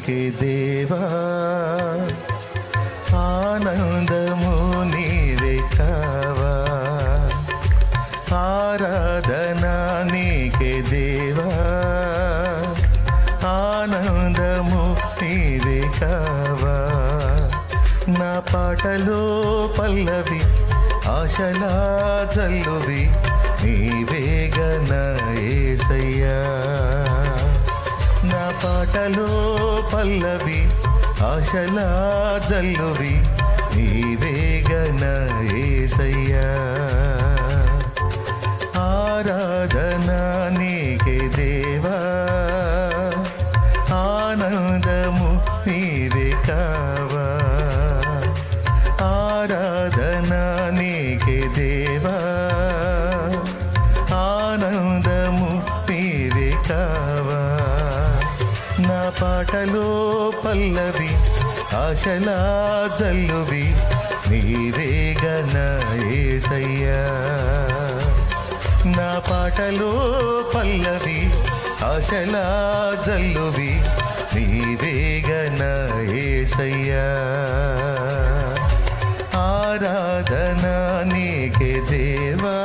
నీకే దేవా, ఆనందము నీవే కావా. ఆరాధన నీకే దేవా, ఆనందము నీవే కావా. నా పాటలో పల్లవి ఆశలా జల్లువి నీవేగన యేసయ్యా. నా పాటలో పల్లవి ఆశలా జల్లువి నీవేగన యేసయ్యా. ఆరాధన నీకే దేవా, ఆనందము నీవే కావా. ఆరాధన నీకే దేవా, ఆనందము నీవే కావా. నా పాటలో పల్లవి ఆశలా జల్లువి నీవేగన యేసయ్యా. నా పాటలో పల్లవి ఆశలా జల్లువి నీవేగన యేసయ్యా. ఆరాధన నీకే దేవా.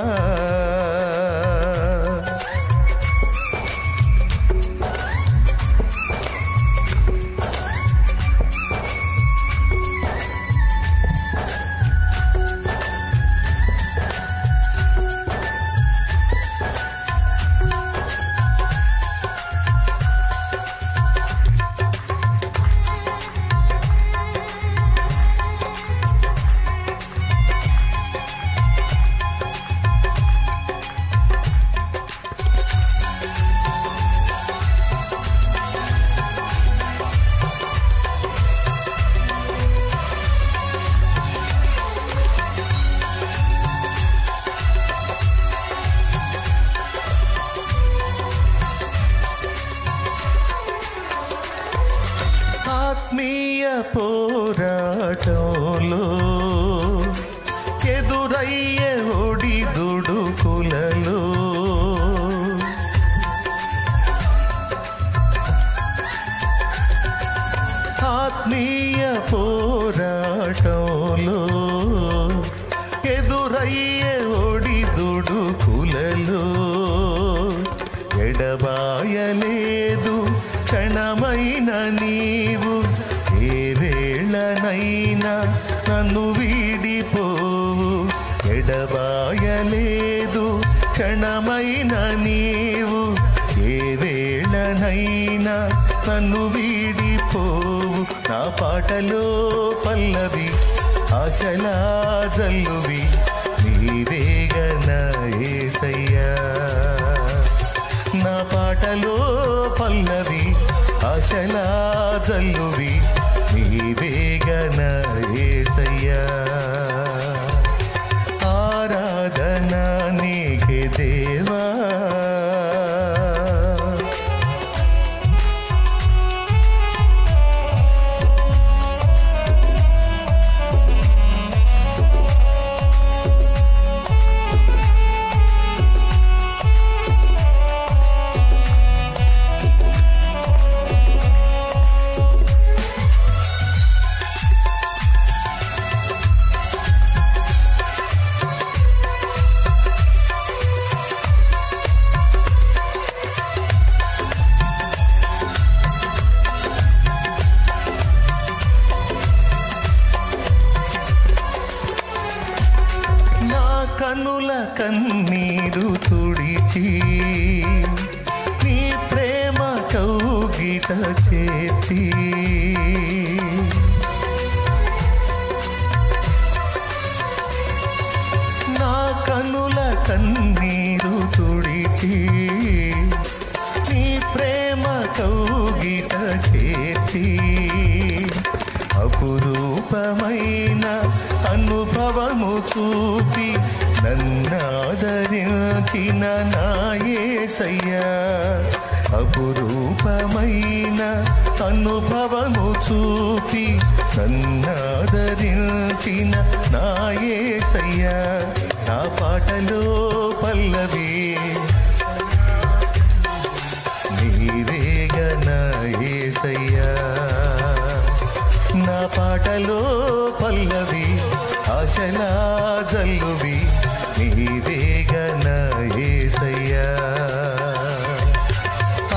ఆత్మీయ పోరాటంలో ఎదురయ్యే ఒడిదుడుకులలో ఆత్మీయ పోరాటంలో ఎదురయ్యే ఒడిదుడుకులలో ఎడబాయలేదు క్షణమైన నీవు. ఏ వేళనైనా నన్ను వీడిపోవు. ఎడబాయలేదు క్షణమైన నీవు. ఏ వేళనైనా నన్ను వీడిపోవు. నా పాటలో పల్లవి ఆశలా జల్లువి నీవేగన యేసయ్యా. నా పాటలో పల్లవి ఆశలా జల్లువి నీవేగన యేసయ్యా. ఆరాధన నీకే దేవా. కనుల కన్నీరు తుడిచి నీ ప్రేమ కౌగిట చేర్చి నా కనుల కన్నీరు తుడిచి నీ ప్రేమ కౌగిట చేర్చి అపురూపమైన అనుభవము చూపి నన్నాదరించిన నా యేసయ్యా. అపురూపమైన అనుభవము చూపి నన్నాదరించిన నా యేసయ్యా. నా పాటలో పల్లవి నీవేగన యేసయ్యా. పాటలో పల్లవి ఆశలా జల్లువి నీవేగన యేసయ్యా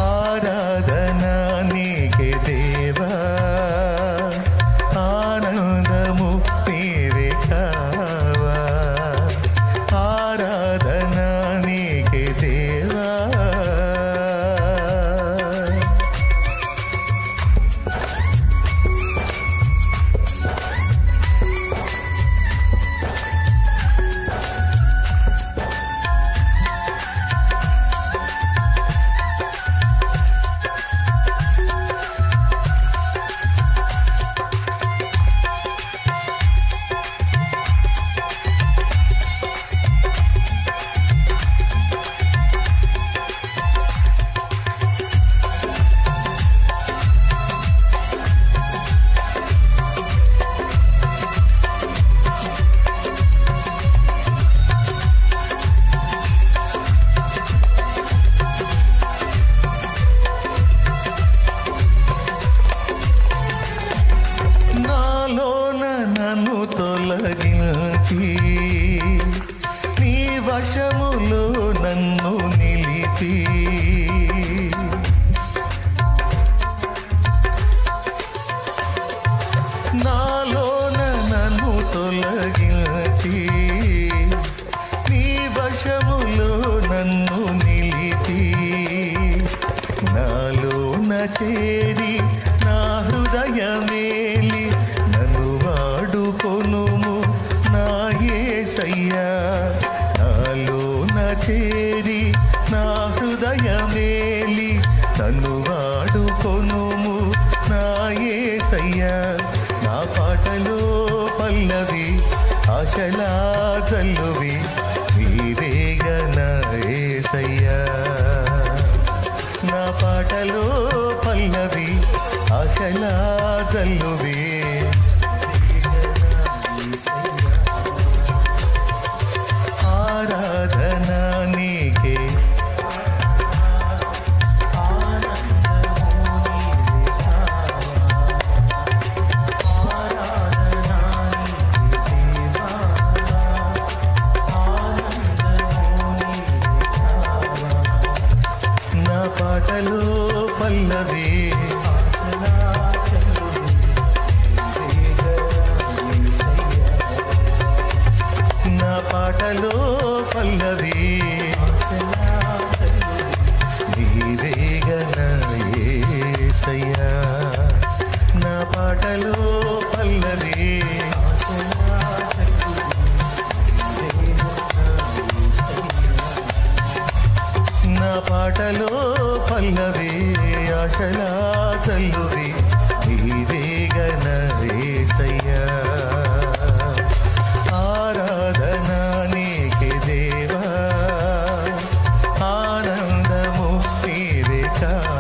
ఆరాధన నీకే దేవా ఆనందము నీవే కావా ఆరాధన నీకే దేవా నన్ను తొలగించి నీ వశములో నన్ను నిలిపి నాలోన నన్ను తొలగించి నీ వశములో నన్ను నిలిపి నాలోన చేరి నా హృదయమేలి వాడుకొనుము నా యేసయ్యా నాలోన చేరి నా హృదయమేలి నన్ను వాడుకొనుము నా యేసయ్యా నా పాటలో పల్లవి ఆశలా జల్లువి నీవేగన యేసయ్యా నా పాటలో పల్లవి ఆశలా జల్లువి ఆరాధన నీకే నా పాటలో పల్లవి నా పాటలో పల్లవి నీవేగన యేసయ్యా నా పాటలో పల్లవి నా పాటలో పల్లవి ఆశలా చల్లువి నీవేగన యేసయ్యా ఆరాధన నీకే దేవా ఆనందము నీవే కావా